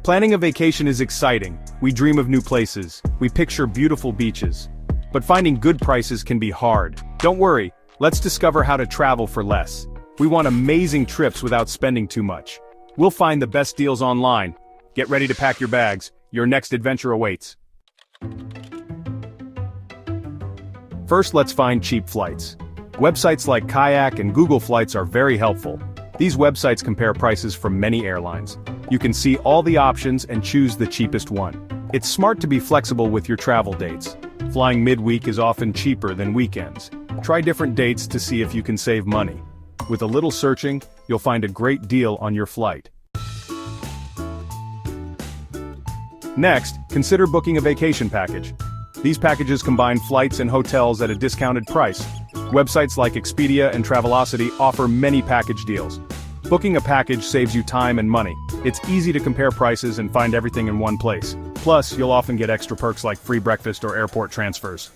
Planning a vacation is exciting. We dream of new places. We picture beautiful beaches. But finding good prices can be hard. Don't worry, let's discover how to travel for less. We want amazing trips without spending too much. We'll find the best deals online. Get ready to pack your bags. Your next adventure awaits. First, let's find cheap flights. Websites like Kayak and Google Flights are very helpful. These websites compare prices from many airlines. You can see all the options and choose the cheapest one. It's smart to be flexible with your travel dates. Flying midweek is often cheaper than weekends. Try different dates to see if you can save money. With a little searching, you'll find a great deal on your flight. Next, consider booking a vacation package. These packages combine flights and hotels at a discounted price. Websites like Expedia and Travelocity offer many package deals. Booking a package saves you time and money. It's easy to compare prices and find everything in one place. Plus, you'll often get extra perks like free breakfast or airport transfers.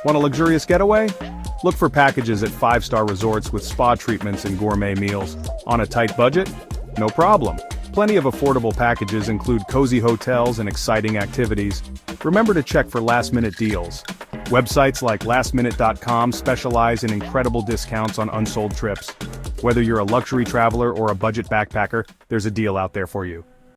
Want a luxurious getaway? Look for packages at 5-star resorts with spa treatments and gourmet meals. On a tight budget? No problem. Plenty of affordable packages include cozy hotels and exciting activities. Remember to check for last-minute deals. Websites like lastminute.com specialize in incredible discounts on unsold trips. Whether you're a luxury traveler or a budget backpacker, there's a deal out there for you.